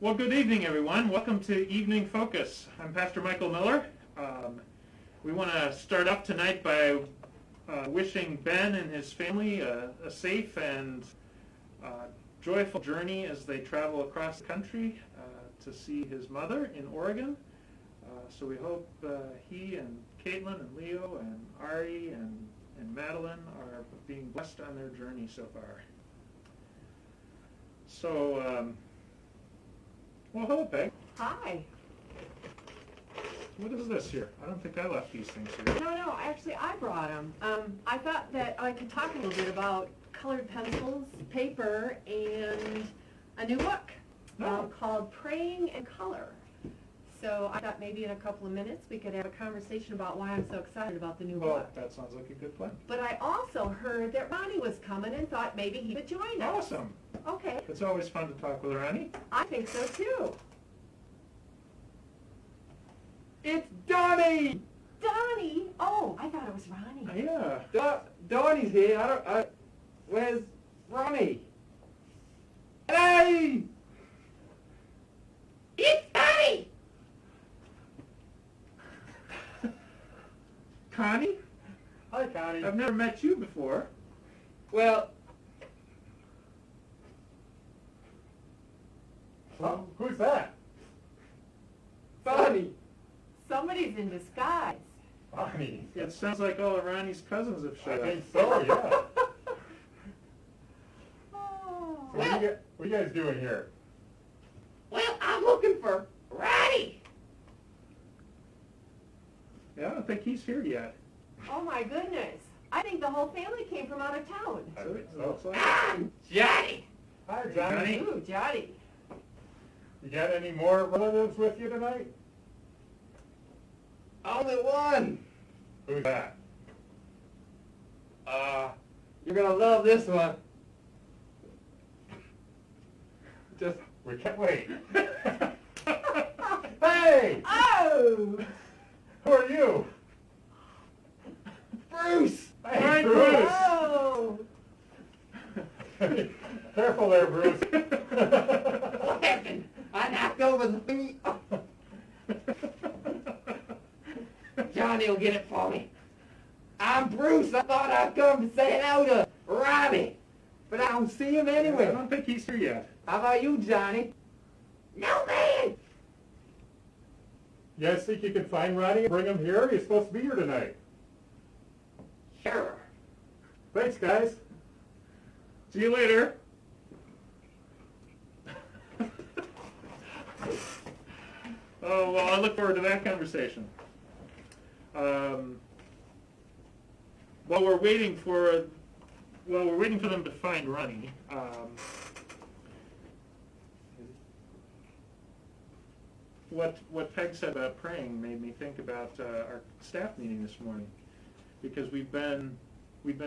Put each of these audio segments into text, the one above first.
Well, good evening, everyone. Welcome to Evening Focus. I'm Pastor Michael Miller. We want to start up tonight by wishing Ben and his family a safe and joyful journey as they travel across the country to see his mother in Oregon. So we hope he and Caitlin and Leo and Ari and Madeline are being blessed on their journey so far. So, well, hello, Peg. Hi. What is this here? I don't think I left these things here. No, actually I brought them. I thought that I could talk a little bit about colored pencils, paper, and a new book called Praying in Color. So I thought maybe in a couple of minutes we could have a conversation about why I'm so excited about the new book. That sounds like a good plan. But I also heard that Ronnie was coming and thought maybe he could join us. Awesome. Okay. It's always fun to talk with Ronnie. I think so too. It's Donnie! Donnie! Oh, I thought it was Ronnie. Yeah. Donnie's here. Where's Ronnie? Hey! It's Donnie! Connie? Hi, Connie. I've never met you before. Well... Who's that? Donnie! Somebody's in disguise. Bonnie. It sounds like all of Ronnie's cousins have I showed up. think so, yeah. Oh. So what are you guys doing here? Well, I'm looking for Ronnie. Yeah, I don't think he's here yet. Oh my goodness. I think the whole family came from out of town. I think So it looks so. like Johnny! Hi, Johnny. Johnny. Ooh, Johnny. You got any more relatives with you tonight? Only one! Who's that? You're gonna love this one. Just... We can't wait. Hey! Oh! Who are you? Bruce! Hey, Hi, Bruce! Oh! Careful there, Bruce. What happened? I knocked over the thingy. Johnny will get it for me. I'm Bruce. I thought I'd come to say hello to Ronnie, but I don't see him I anyway. don't think he's here yet. How about you, Johnny? No, man! You guys think you can find Ronnie and bring him here? He's supposed to be here tonight. Sure. Thanks, guys. See you later. Oh, well, I look forward to that conversation. While we're waiting for them to find Ronnie, what Peg said about praying made me think about our staff meeting this morning, because we've been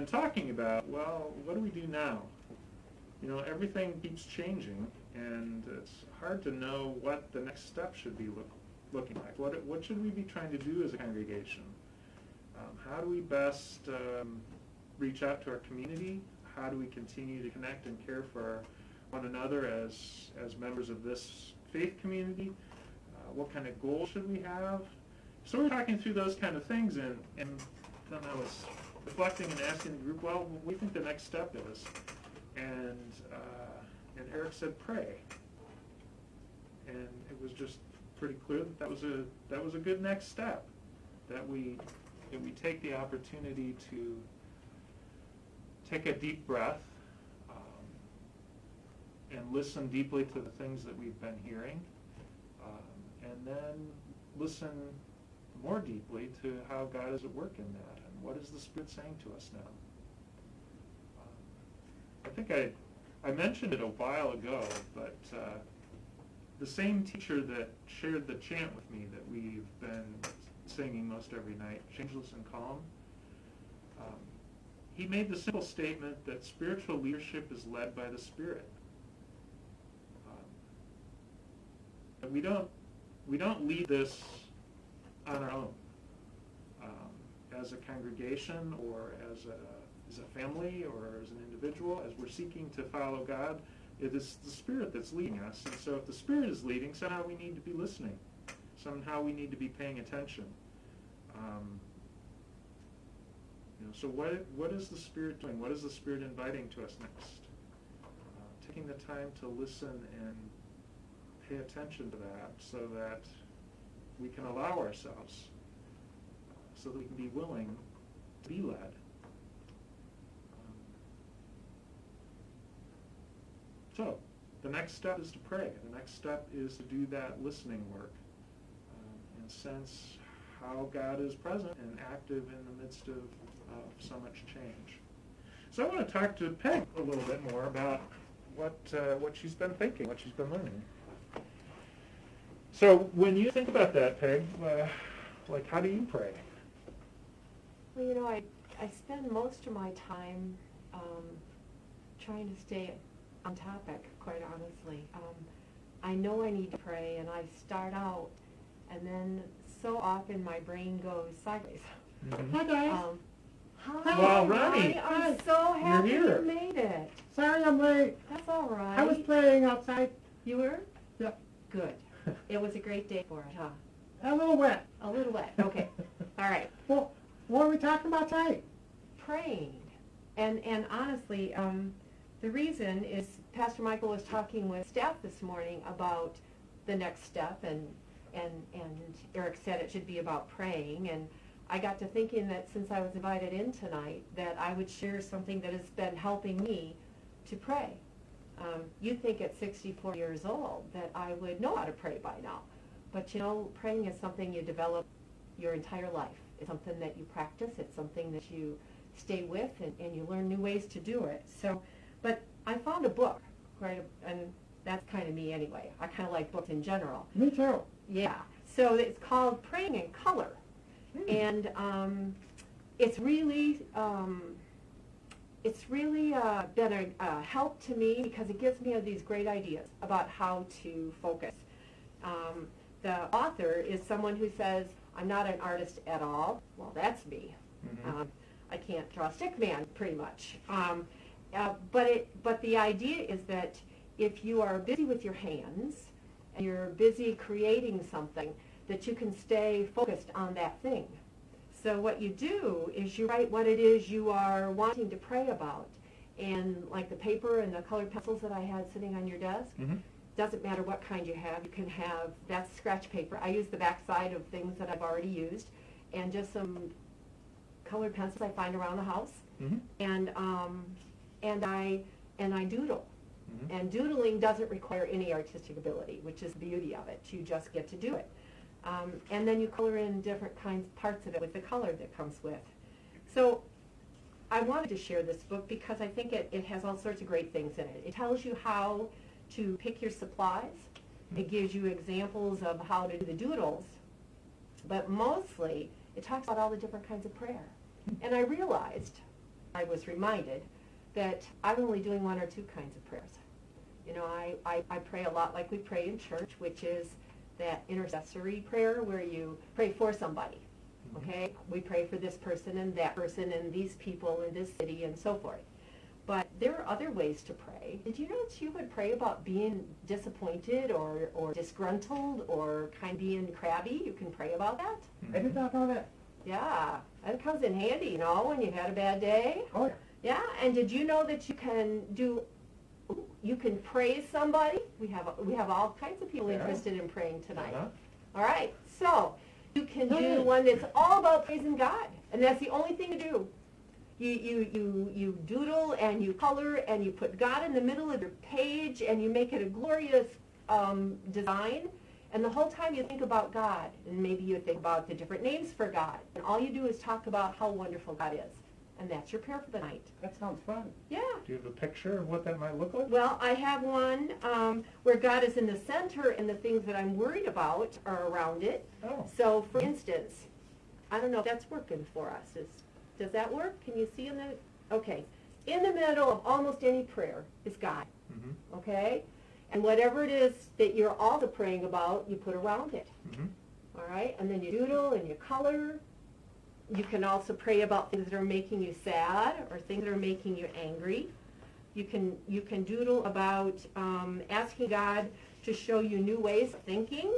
talking about, well, what do we do now? You know, everything keeps changing, and it's hard to know what the next step should be looking like. What should we be trying to do as a congregation? How do we best reach out to our community? How do we continue to connect and care for one another as members of this faith community? What kind of goals should we have? So we're talking through those kind of things, and then I was reflecting and asking the group, well, what do you think the next step is? And Eric said, pray. And it was just pretty clear that was a good next step, that we take the opportunity to take a deep breath and listen deeply to the things that we've been hearing, and then listen more deeply to how God is at work in that, and what is the Spirit saying to us now. I think I mentioned it a while ago, but the same teacher that shared the chant with me that we've been singing most every night, Changeless and Calm, he made the simple statement that spiritual leadership is led by the Spirit. And we don't lead this on our own. As a congregation or as a family or as an individual, as we're seeking to follow God, It is the Spirit that's leading us. And so if the Spirit is leading, somehow we need to be listening. Somehow we need to be paying attention. So what is the Spirit doing? What is the Spirit inviting to us next? Taking the time to listen and pay attention to that so that we can allow ourselves, so that we can be willing to be led. So the next step is to pray. The next step is to do that listening work and sense how God is present and active in the midst of so much change. So I want to talk to Peg a little bit more about what she's been thinking, what she's been learning. So when you think about that, Peg, like how do you pray? Well, I spend most of my time trying to stay on topic, quite honestly. I know I need to pray, and I start out, and then so often my brain goes sideways. Mm-hmm. Hi, guys. Hi, Well, Ronnie, I'm so happy here. you made it. Sorry I'm late. That's all right. I was playing outside. You were? Yep. Good. It was a great day for it, huh? A little wet. A little wet. Okay. All right. Well, what are we talking about tonight? Praying. And honestly, the reason is Pastor Michael was talking with staff this morning about the next step, and Eric said it should be about praying, and I got to thinking that since I was invited in tonight, that I would share something that has been helping me to pray. You'd think at 64 years old that I would know how to pray by now. But praying is something you develop your entire life. It's something that you practice. It's something that you stay with, and you learn new ways to do it. So, but I found a book, right, and that's kind of me anyway. I kind of like books in general. Me too. Yeah. So it's called Praying in Color. And it's really been a help to me because it gives me these great ideas about how to focus. The author is someone who says, I'm not an artist at all. Well, that's me. Mm-hmm. I can't draw a stick man, pretty much. But the idea is that if you are busy with your hands and you're busy creating something, that you can stay focused on that thing. So what you do is you write what it is you are wanting to pray about. And like the paper and the colored pencils that I had sitting on your desk, Mm-hmm. doesn't matter what kind you have. You can have, that's scratch paper. I use the back side of things that I've already used, and just some colored pencils I find around the house. Mm-hmm. And I doodle. Mm-hmm. And doodling doesn't require any artistic ability, which is the beauty of it. You just get to do it. And then you color in different parts of it with the color that comes with. So I wanted to share this book because I think it has all sorts of great things in it. It tells you how to pick your supplies. It gives you examples of how to do the doodles. But mostly, it talks about all the different kinds of prayer. And I was reminded that I'm only doing one or two kinds of prayers. I pray a lot like we pray in church, which is that intercessory prayer where you pray for somebody. Okay? We pray for this person and that person and these people in this city and so forth. But there are other ways to pray. Did you know that you would pray about being disappointed or disgruntled or kind of being crabby? You can pray about that. I did not know that. Yeah, that comes in handy, when you had a bad day. Oh, yeah. Yeah, and did you know that you can praise somebody? We have all kinds of people interested in praying tonight. Uh-huh. All right, so you can do one that's all about praising God, and that's the only thing to do. You doodle and you color and you put God in the middle of your page and you make it a glorious design. And the whole time you think about God, and maybe you think about the different names for God, and all you do is talk about how wonderful God is. And that's your prayer for the night. That sounds fun. Yeah. Do you have a picture of what that might look like? Well, I have one where God is in the center and the things that I'm worried about are around it. Oh. So, for instance, I don't know if that's working for us. Does that work? Can you see in the... Okay. In the middle of almost any prayer is God. Mm-hmm. Okay? And whatever it is that you're also praying about, you put around it. Mm-hmm. All right? And then you doodle and you color. You can also pray about things that are making you sad or things that are making you angry. You can doodle about asking God to show you new ways of thinking.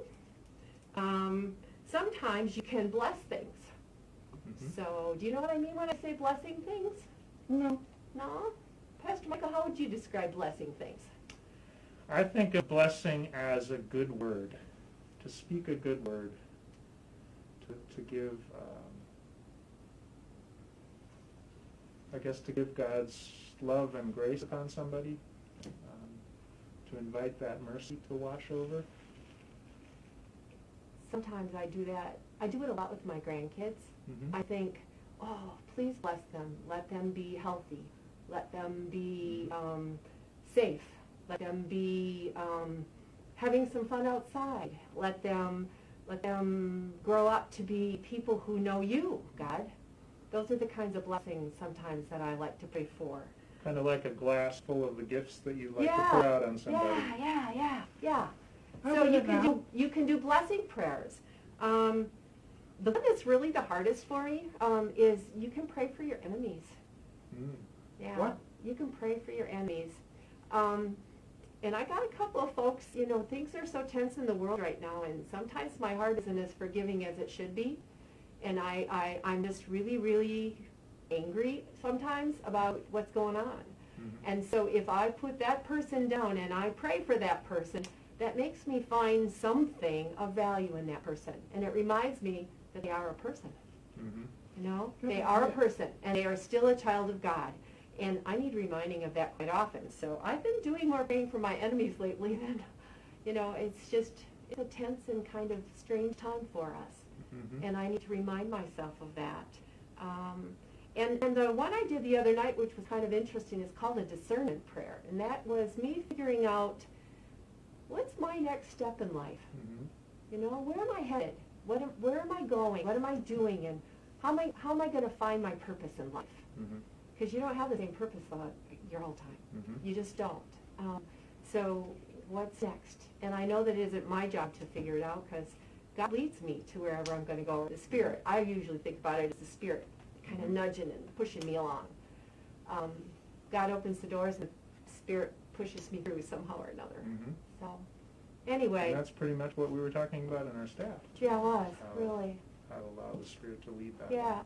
Sometimes you can bless things. So, do you know what I mean when I say blessing things? No. No? Pastor Michael, how would you describe blessing things? I think of blessing as a good word, to speak a good word, to give, I guess, to give God's love and grace upon somebody, to invite that mercy to wash over. Sometimes I do that. I do it a lot with my grandkids. Mm-hmm. I think, oh, please bless them. Let them be healthy. Let them be safe. Let them be having some fun outside. Let them grow up to be people who know you, God. Those are the kinds of blessings sometimes that I like to pray for. Kind of like a glass full of the gifts that you like Yeah, to pour out on somebody. Yeah. I So get it you can do blessing prayers. The one that's really the hardest for me is you can pray for your enemies. Mm. Yeah, What? you can pray for your enemies. And I got a couple of folks, things are so tense in the world right now, and sometimes my heart isn't as forgiving as it should be. And I'm just really, really angry sometimes about what's going on. Mm-hmm. And so if I put that person down and I pray for that person, that makes me find something of value in that person. And it reminds me that they are a person. Mm-hmm. They are a person, and they are still a child of God. And I need reminding of that quite often. So I've been doing more praying for my enemies lately than, it's a tense and kind of strange time for us. Mm-hmm. And I need to remind myself of that. And the one I did the other night, which was kind of interesting, is called a discernment prayer. And that was me figuring out, what's my next step in life? Mm-hmm. Where am I headed? Where am I going? What am I doing? And how am I going to find my purpose in life? Mm-hmm. Because you don't have the same purpose your whole time. Mm-hmm. You just don't. So what's next? And I know that it isn't my job to figure it out, because God leads me to wherever I'm going to go. The Spirit. I usually think about it as the Spirit, kind of nudging and pushing me along. God opens the doors, and the Spirit pushes me through somehow or another. Mm-hmm. So anyway. And that's pretty much what we were talking about in our staff. Yeah, it was, How- really. How to allow the Spirit to lead that. Yeah.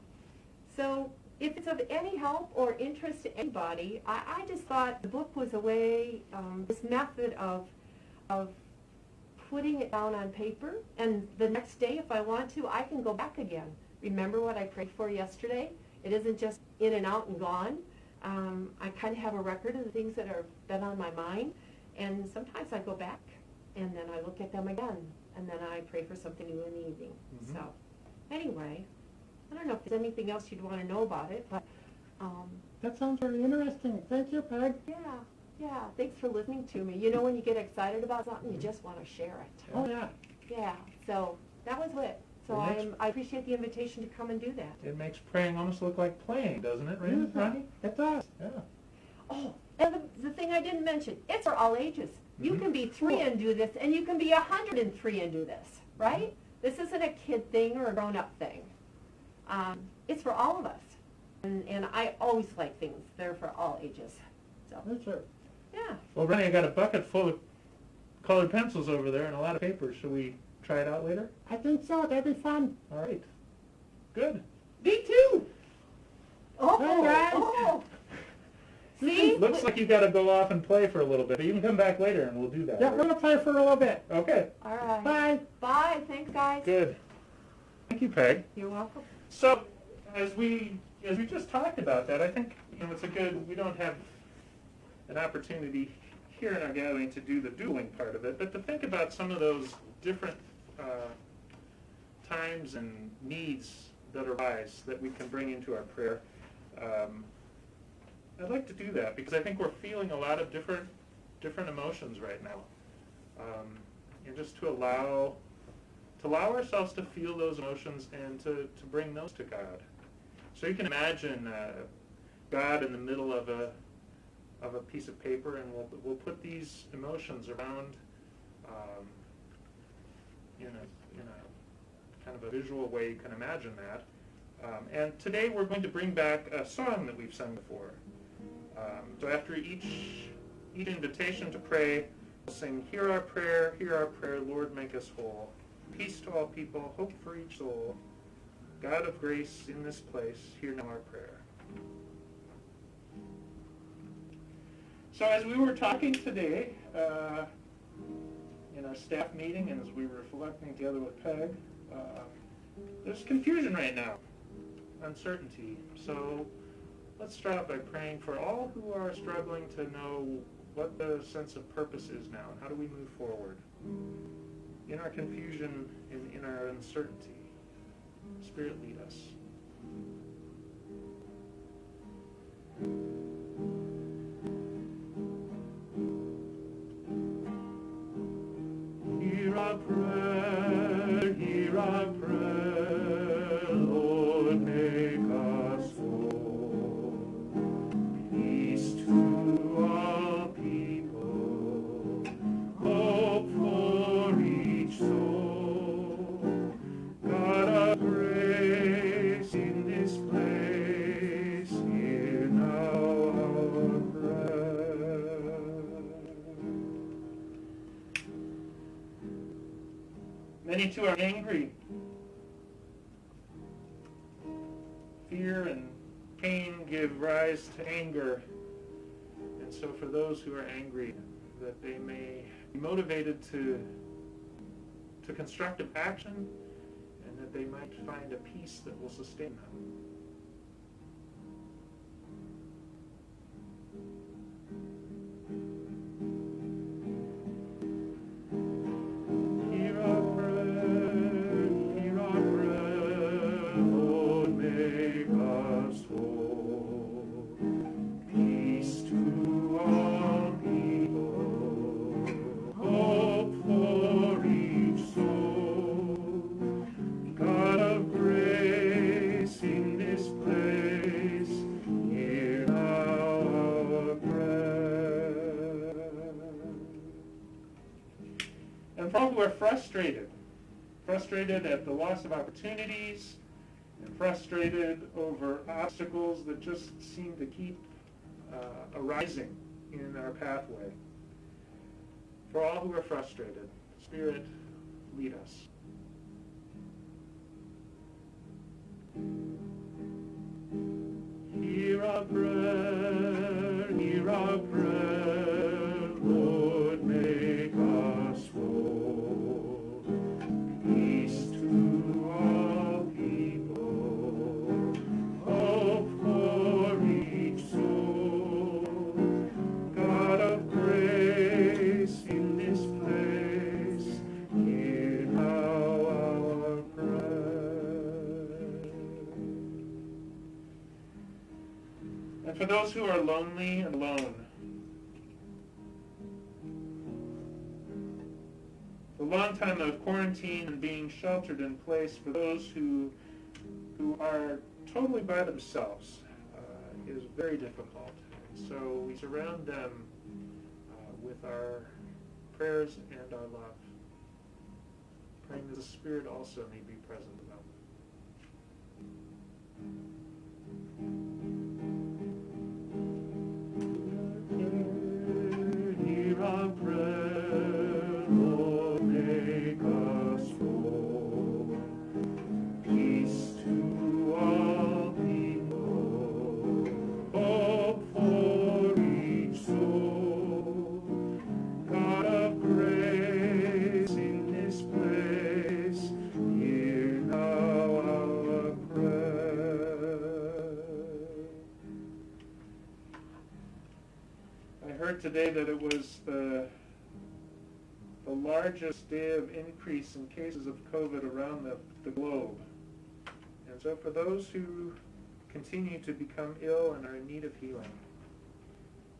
So if it's of any help or interest to anybody, I just thought the book was a way, this method of putting it down on paper, and the next day, if I want to, I can go back again. Remember what I prayed for yesterday? It isn't just in and out and gone. I kind of have a record of the things that have been on my mind, and sometimes I go back, and then I look at them again, and then I pray for something new in the evening. Mhm. So, anyway, I don't know if there's anything else you'd want to know about it, but That sounds very interesting. Thank you, Peg. yeah, thanks for listening to me. When you get excited about something, you just want to share it. Oh, yeah. Yeah, so that was it. So It makes- I appreciate the invitation to come and do that. It makes praying almost look like playing, doesn't it, Yes, Ronnie? it does. Yeah. Oh, and the thing I didn't mention, it's for all ages. You Mhm. can be 3 and do this, and you can be 103 and do this, right? This isn't a kid thing or a grown-up thing. It's for all of us. And I always like things that are for all ages. So, Yes, sir. yeah. Well, Ronnie, I got a bucket full of colored pencils over there and a lot of papers. Should we try it out later? I think so. That'd be fun. All right. Good. Me too. Oh, Hey, guys. oh. See? Looks like you got to go off and play for a little bit. But you can come back later and we'll do that. Yeah, we're going to play for a little bit. Okay. All right. Bye. Bye. Thanks, guys. Good. Thank you, Peg. You're welcome. So, as we just talked about that, I think it's a good. We don't have an opportunity here in our gathering to do the doodling part of it, but to think about some of those different times and needs that arise that we can bring into our prayer. I'd like to do that because I think we're feeling a lot of different emotions right now, and just to allow ourselves to feel those emotions and to bring those to God. So you can imagine God in the middle of a piece of paper, and we'll put these emotions around in a kind of a visual way. You can imagine that. And today we're going to bring back a song that we've sung before. So after each invitation to pray, we'll sing, hear our prayer, Lord, make us whole. Peace to all people, hope for each soul. God of grace in this place, hear now our prayer. So as we were talking today, in our staff meeting, and as we were reflecting together with Peg, there's confusion right now, uncertainty. So let's start out by praying for all who are struggling to know what the sense of purpose is now, and how do we move forward in our confusion and in our uncertainty. Spirit, lead us. Hear our prayer, Lord, make us whole. Peace to all people, hope for each soul. God of grace in this place, hear now our prayer. Many too are angry. Fear and pain give rise to anger. And so for those who are angry, that they may be motivated to constructive action, and that they might find a peace that will sustain them. Hear our prayer, Lord, make us whole. Peace to all people, hope for each soul. God of grace in this place, hear now our prayer. And for all who are frustrated at the loss of opportunities, and frustrated over obstacles that just seem to keep arising in our pathway. For all who are frustrated, Spirit, lead us. Hear our prayer, Lord, make us whole. Peace to all people, hope for each soul. God of grace in this place, hear now our prayer. And for those who are lonely and alone, the long time of quarantine and being sheltered in place, for those who are totally by themselves, is very difficult. So we surround them with our prayers and our love, praying that the Spirit also may be present with them. Hear our prayer, Lord, make us whole. Peace to all people, hope for each soul. God of grace in this place, hear now our prayer. I heard today that it was the largest day of increase in cases of COVID around the globe. And so for those who continue to become ill and are in need of healing,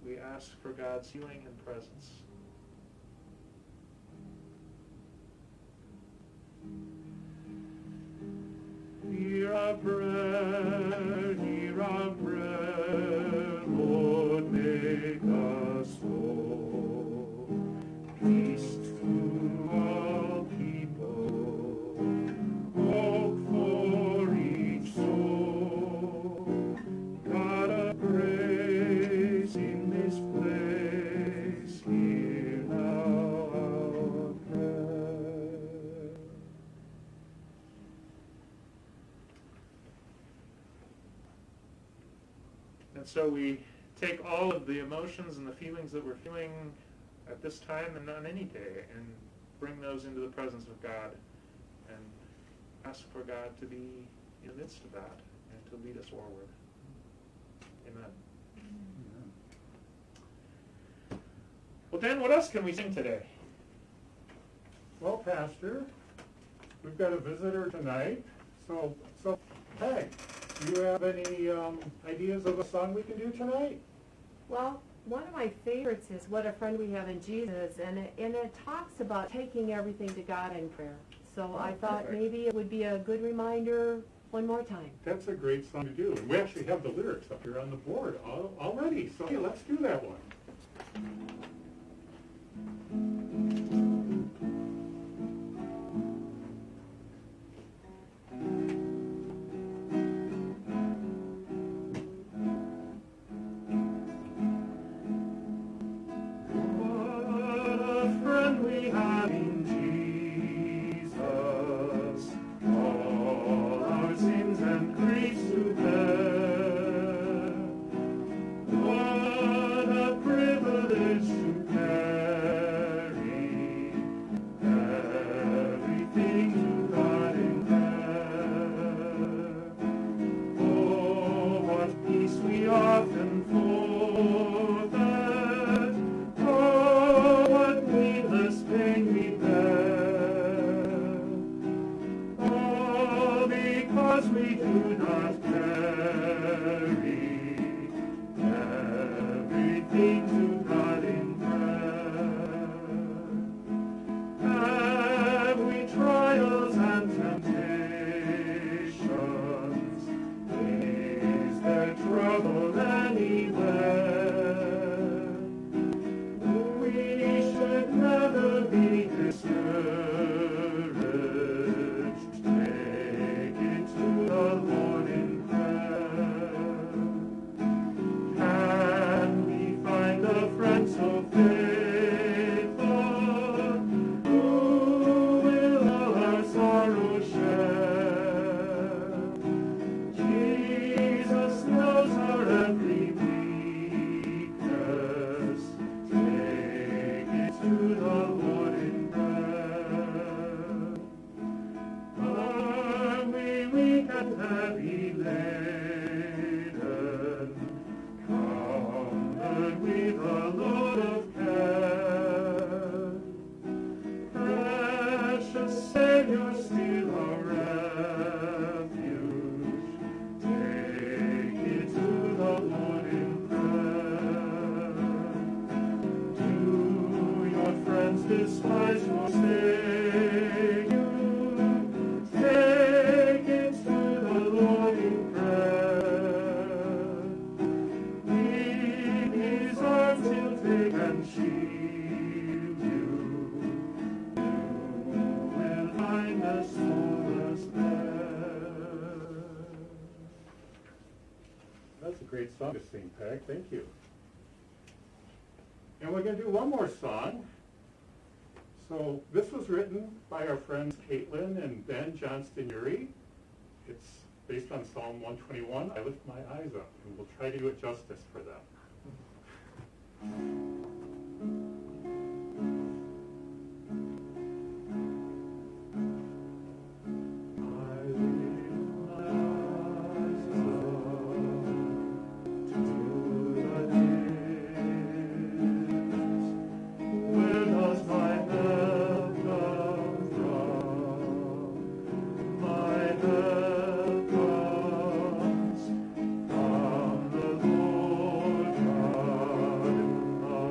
we ask for God's healing and presence. Hear our prayer, Lord, make us whole. Peace to all people, hope for each soul. God of grace so we take all of the emotions and the feelings that we're feeling at this time and on any day and bring those into the presence of God and ask for God to be in the midst of that and to lead us forward. Amen. Well, Dan, what else can we sing today? Well, Pastor, we've got a visitor tonight. So, Peg, do you have any ideas of a song we can do tonight? Well, one of my favorites is What a Friend We Have in Jesus, and it talks about taking everything to God in prayer. So I thought perfect. maybe it would be a good reminder one more time. That's a great song to do. And we actually have the lyrics up here on the board already. So, hey, let's do that one. That's a great song to sing, Peg. Thank you. And we're going to do one more song. So this was written by our friends Caitlin and Ben Johnston-Uri. It's based on Psalm 121, I lift my eyes up, and we'll try to do it justice for them. From the Lord God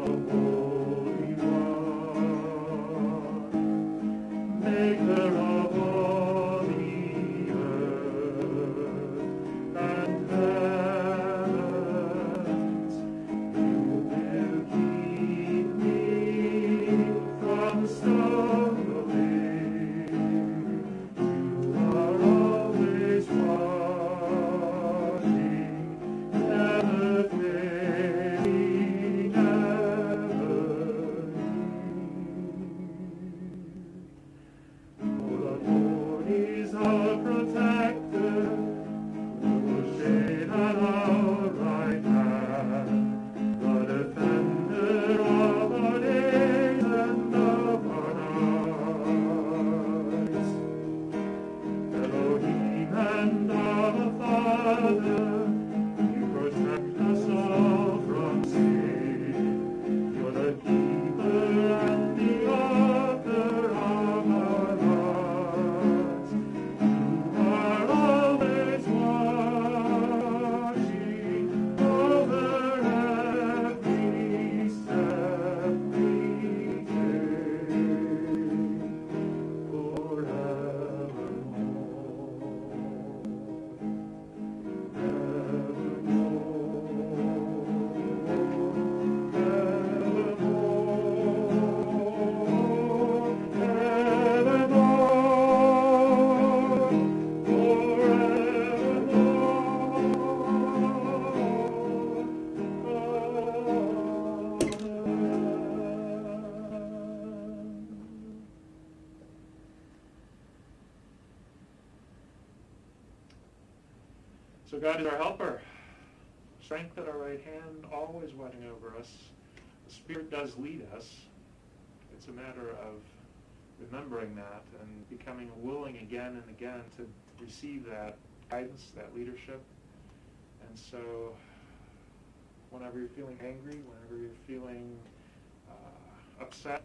So God is our helper, strength at our right hand, always watching over us. The Spirit does lead us. It's a matter of remembering that and becoming willing again and again to receive that guidance, that leadership. And so whenever you're feeling angry, whenever you're feeling upset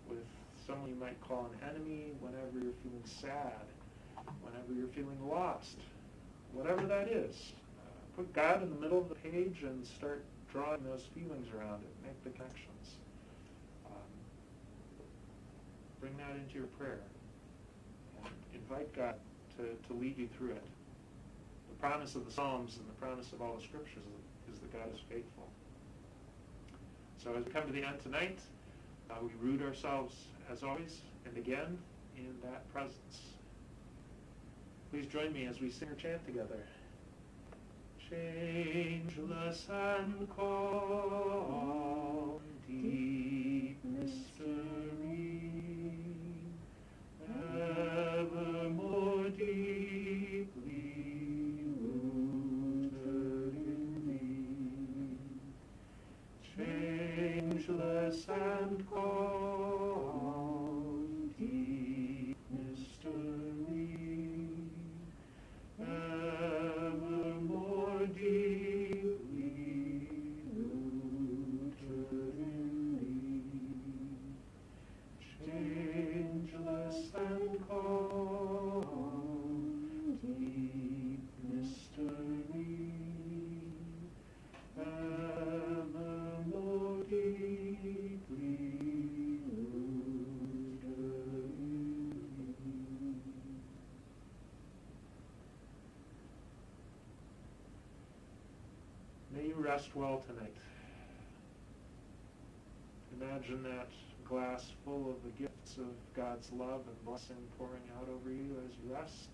with someone you might call an enemy, whenever you're feeling sad, whenever you're feeling lost, whatever that is, put God in the middle of the page and start drawing those feelings around it. Make the connections. Bring that into your prayer. And invite God to lead you through it. The promise of the Psalms and the promise of all the Scriptures is that God is faithful. So as we come to the end tonight, we root ourselves, as always, and again, in that presence. Please join me as we sing or chant together. Changeless and calm, deep mystery, ever more deeply rooted in thee. Changeless and calm, deep mystery, ever more deeply rooted in thee. Changeless and calm, deep mystery, ever more deeply rooted in thee. May you rest well tonight. Imagine that glass full of the gifts of God's love and blessing pouring out over you as you rest.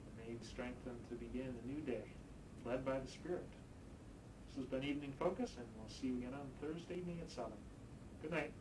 And may you be strengthened to begin a new day, led by the Spirit. This has been Evening Focus, and we'll see you again on Thursday evening at 7. Good night.